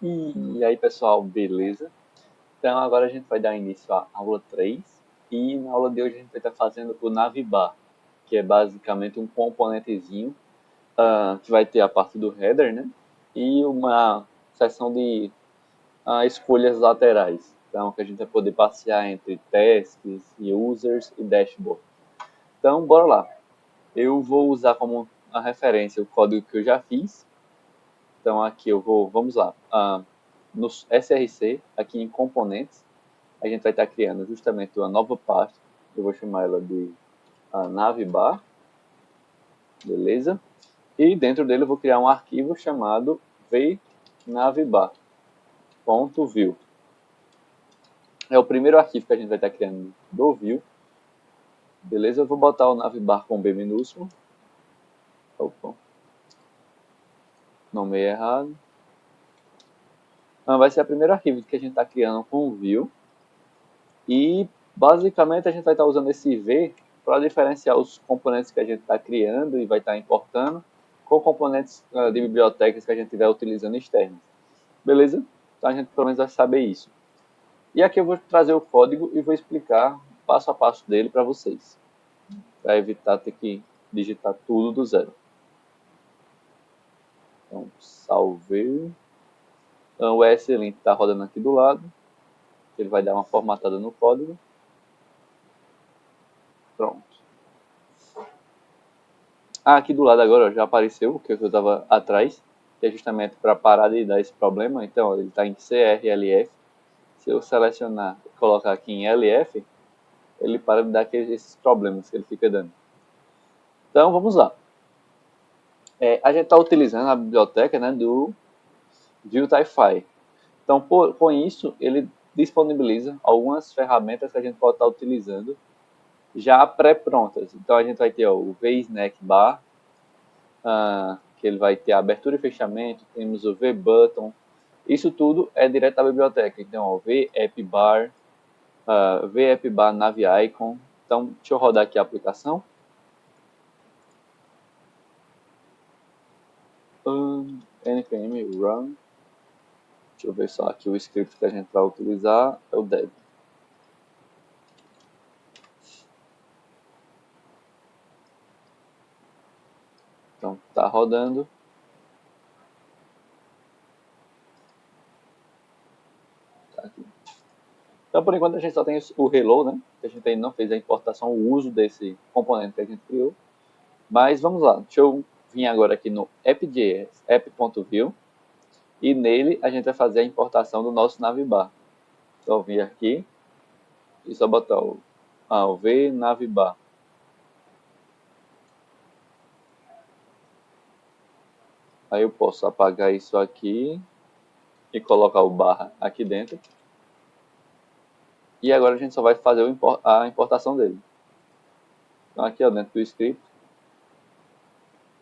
E aí, pessoal, beleza? Então, agora a gente vai dar início à aula 3 e na aula de hoje a gente vai estar fazendo o Navibar, que é basicamente um componentezinho que vai ter a parte do header, né? E uma seção de escolhas laterais. Então, que a gente vai poder passear entre tasks, users e dashboard. Então, bora lá. Eu vou usar como a referência o código que eu já fiz. Então, aqui vamos lá. No SRC, aqui em componentes, a gente vai estar criando justamente uma nova pasta. Eu vou chamar ela de Navibar, beleza? E dentro dele eu vou criar um arquivo chamado vnavibar.view. É o primeiro arquivo que a gente vai estar criando do view, beleza? Eu vou botar o Navibar com B minúsculo. Opa, nomei errado. Vai ser o primeiro arquivo que a gente está criando com o view. E basicamente a gente vai estar usando esse V para diferenciar os componentes que a gente está criando e vai estar importando com componentes de bibliotecas que a gente estiver utilizando externos. Beleza? Então a gente pelo menos vai saber isso. E aqui eu vou trazer o código e vou explicar passo a passo dele para vocês, para evitar ter que digitar tudo do zero. Então, salvei. Então, o ESLint está rodando aqui do lado. Ele vai dar uma formatada no código. Pronto. Aqui do lado agora já apareceu o que eu estava atrás, que é justamente para parar de dar esse problema. Então, ele está em CRLF. Se eu selecionar e colocar aqui em LF, ele para de dar esses problemas que ele fica dando. Então, vamos lá. A gente está utilizando a biblioteca, né, do Vue.typefy. Então, com isso, ele disponibiliza algumas ferramentas que a gente pode estar utilizando já pré-prontas. Então, a gente vai ter o VSnackBar, que ele vai ter a abertura e fechamento, temos o VButton. Isso tudo é direto da biblioteca. Então, o VAppBar, VAppBar NaviIcon. Então, deixa eu rodar aqui a aplicação. npm run. Deixa eu ver só aqui o script que a gente vai utilizar. É o dev. Então, está rodando. Tá aqui. Então, por enquanto, a gente só tem o hello, né? Que a gente ainda não fez a importação, o uso desse componente que a gente criou. Mas vamos lá. Deixa eu vir agora aqui no app.js, app.view. E nele a gente vai fazer a importação do nosso Navibar. Então, vir aqui e só botar o v Navibar. Aí eu posso apagar isso aqui e colocar o barra aqui dentro. E agora a gente só vai fazer a importação dele. Então aqui ó, dentro do script,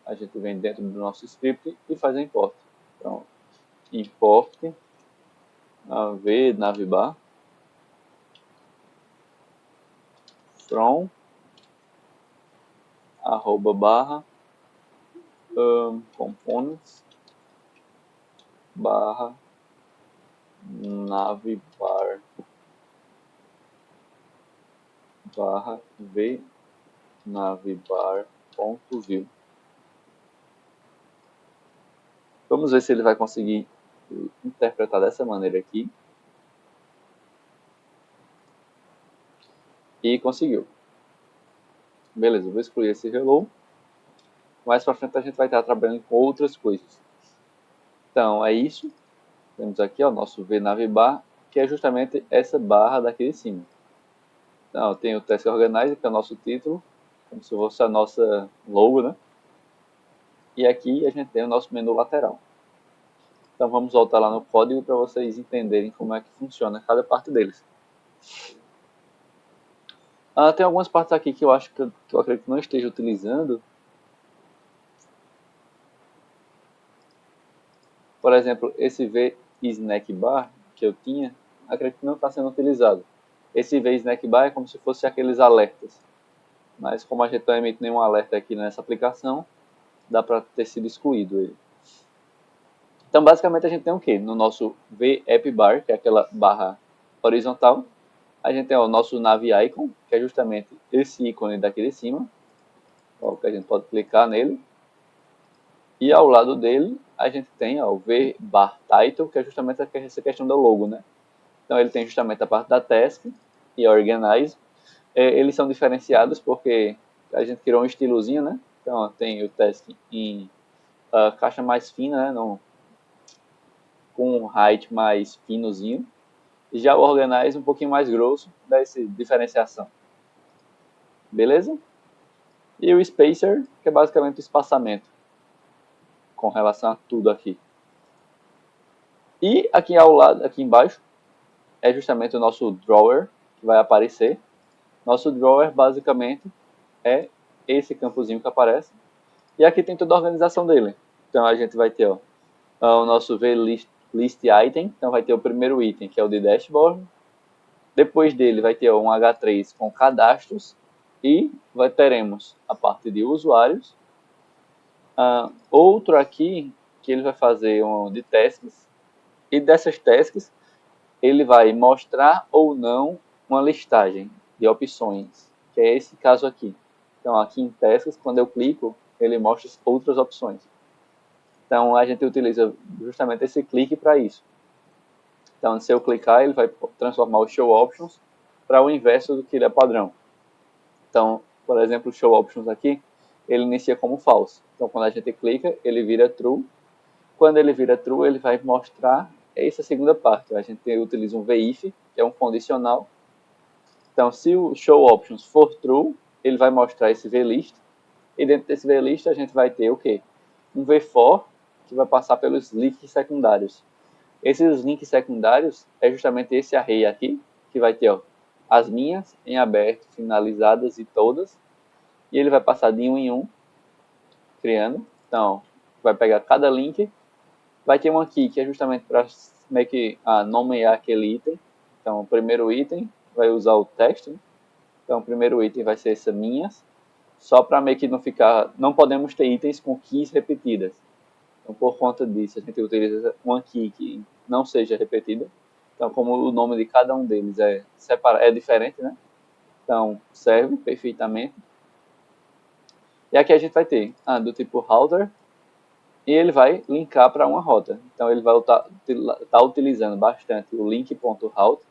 a gente vem dentro do nosso script e faz a import. Então, import v Navibar from @ components /navibar v navibar.view. Vamos ver se ele vai conseguir interpretar dessa maneira aqui. E conseguiu. Beleza, vou excluir esse hello. Mais para frente a gente vai estar trabalhando com outras coisas. Então é isso. Temos aqui o nosso vnavibar, que é justamente essa barra daqui de cima. Então tem o Task Organizer, que é o nosso título, como se fosse a nossa logo, né? E aqui a gente tem o nosso menu lateral. Então vamos voltar lá no código para vocês entenderem como é que funciona cada parte deles. Tem algumas partes aqui que eu acho que eu acredito que não esteja utilizando. Por exemplo, esse VSnackBar que eu tinha, acredito que não está sendo utilizado. Esse VSnackBar é como se fosse aqueles alertas. Mas como a gente não emite nenhum alerta aqui nessa aplicação, dá para ter sido excluído ele. Então, basicamente, a gente tem o quê? No nosso VAppBar, que é aquela barra horizontal, a gente tem o nosso Nav Icon, que é justamente esse ícone daqui de cima, ó, que a gente pode clicar nele. E ao lado dele, a gente tem ó, o VBar Title, que é justamente essa questão do logo, né? Então, ele tem justamente a parte da Task e a Organize. Eles são diferenciados porque a gente criou um estilozinho, né? Então, ó, tem o Task em caixa mais fina, né? Com um height mais finozinho. E já o Organize um pouquinho mais grosso, dá essa diferenciação. Beleza? E o Spacer, que é basicamente o espaçamento com relação a tudo aqui. E aqui ao lado, aqui embaixo, é justamente o nosso drawer que vai aparecer. Nosso drawer basicamente é esse campozinho que aparece. E aqui tem toda a organização dele. Então a gente vai ter ó, o nosso VList item. Então vai ter o primeiro item, que é o de dashboard. Depois dele vai ter um H3 com cadastros. E teremos a parte de usuários. Outro aqui, que ele vai fazer um de tasks. E dessas tasks, ele vai mostrar ou não uma listagem de opções, que é esse caso aqui. Então, aqui em tasks, quando eu clico, ele mostra outras opções. Então, a gente utiliza justamente esse clique para isso. Então, se eu clicar, ele vai transformar o Show Options para o inverso do que ele é padrão. Então, por exemplo, o Show Options aqui, ele inicia como false. Então, quando a gente clica, ele vira true. Quando ele vira true, ele vai mostrar essa segunda parte. A gente utiliza um VIF, que é um condicional. Então, se o Show Options for true, ele vai mostrar esse VList. E dentro desse VList, a gente vai ter o quê? Um VFOR, que vai passar pelos links secundários. Esses links secundários é justamente esse array aqui, que vai ter ó, as minhas em aberto, finalizadas e todas. E ele vai passar de um em um, criando. Então, vai pegar cada link. Vai ter um aqui que é justamente para meio que nomear aquele item. Então, o primeiro item vai usar o texto. Então, o primeiro item vai ser essa minhas. Só para meio que não ficar... Não podemos ter itens com keys repetidas. Então, por conta disso, a gente utiliza uma key que não seja repetida. Então, como o nome de cada um deles é diferente, né? Então, serve perfeitamente. E aqui a gente vai ter do tipo router, e ele vai linkar para uma rota. Então, ele vai estar utilizando bastante o link.route.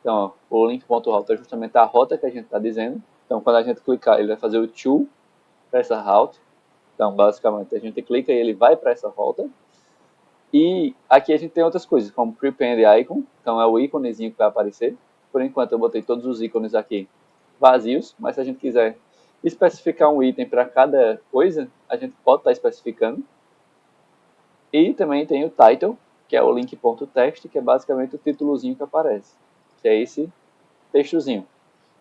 Então, ó, o link.route é justamente a rota que a gente está dizendo. Então, quando a gente clicar, ele vai fazer o to para essa route. Então, basicamente, a gente clica e ele vai para essa rota. E aqui a gente tem outras coisas, como prepend icon. Então, é o íconezinho que vai aparecer. Por enquanto, eu botei todos os ícones aqui vazios, mas se a gente quiser especificar um item para cada coisa, a gente pode estar especificando. E também tem o title, que é o link.text, que é basicamente o títulozinho que aparece, que é esse textozinho.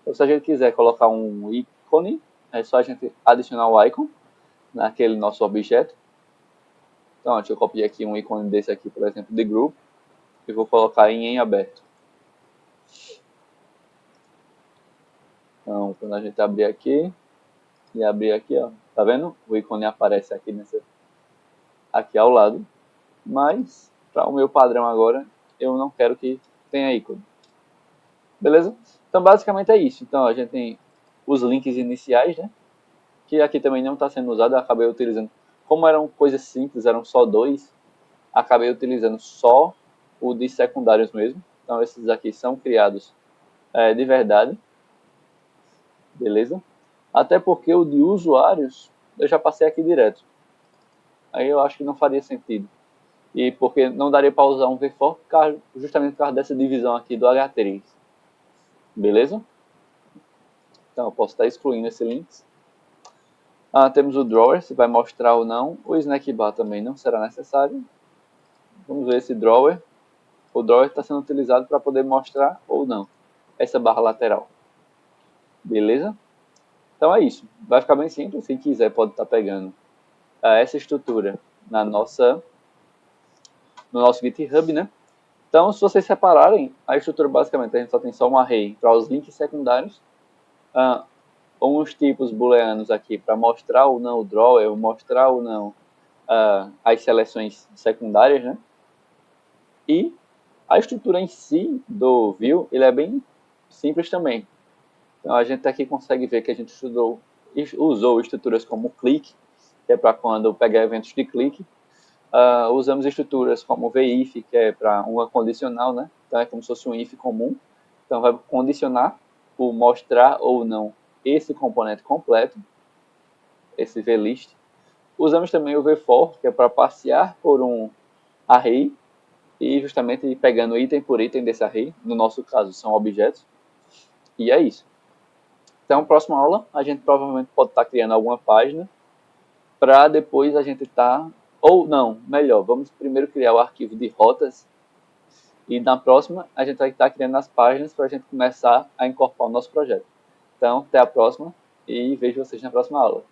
Então, se a gente quiser colocar um ícone, é só a gente adicionar o icon naquele nosso objeto. Então, deixa eu copiar aqui um ícone desse aqui, por exemplo, de group, e vou colocar em aberto. Então, quando a gente abrir aqui, e abrir aqui, ó, tá vendo? O ícone aparece aqui, aqui ao lado, mas para o meu padrão agora, eu não quero que tenha ícone. Beleza? Então, basicamente é isso. Então, a gente tem os links iniciais, né? Que aqui também não está sendo usado, eu acabei utilizando. Como eram coisas simples, eram só dois, acabei utilizando só o de secundários mesmo. Então, esses aqui são criados de verdade. Beleza? Até porque o de usuários, eu já passei aqui direto. Aí eu acho que não faria sentido. E porque não daria para usar um VFOR justamente por causa dessa divisão aqui do H3. Beleza? Então eu posso estar excluindo esse link. Temos o drawer, se vai mostrar ou não. O snack bar também não será necessário. Vamos ver esse drawer. O drawer está sendo utilizado para poder mostrar ou não essa barra lateral. Beleza? Então é isso. Vai ficar bem simples. Quem quiser pode estar pegando essa estrutura no nosso GitHub, né? Então, se vocês separarem, a estrutura basicamente a gente só tem só um array para os links secundários, uns tipos booleanos aqui para mostrar ou não o drawer, mostrar ou não as seleções secundárias, né? E a estrutura em si do view, ele é bem simples também. Então a gente aqui consegue ver que a gente usou estruturas como click, que é para quando pegar eventos de clique. Usamos estruturas como VIF, que é para uma condicional, né? Então é como se fosse um if comum. Então vai condicionar o mostrar ou não esse componente completo, esse VList. Usamos também o VFOR, que é para passear por um array e justamente pegando item por item desse array. No nosso caso são objetos. E é isso. Então, próxima aula, a gente provavelmente pode estar criando alguma página para depois a gente ou não, melhor, vamos primeiro criar o arquivo de rotas e na próxima a gente vai estar criando as páginas para a gente começar a incorporar o nosso projeto. Então, até a próxima e vejo vocês na próxima aula.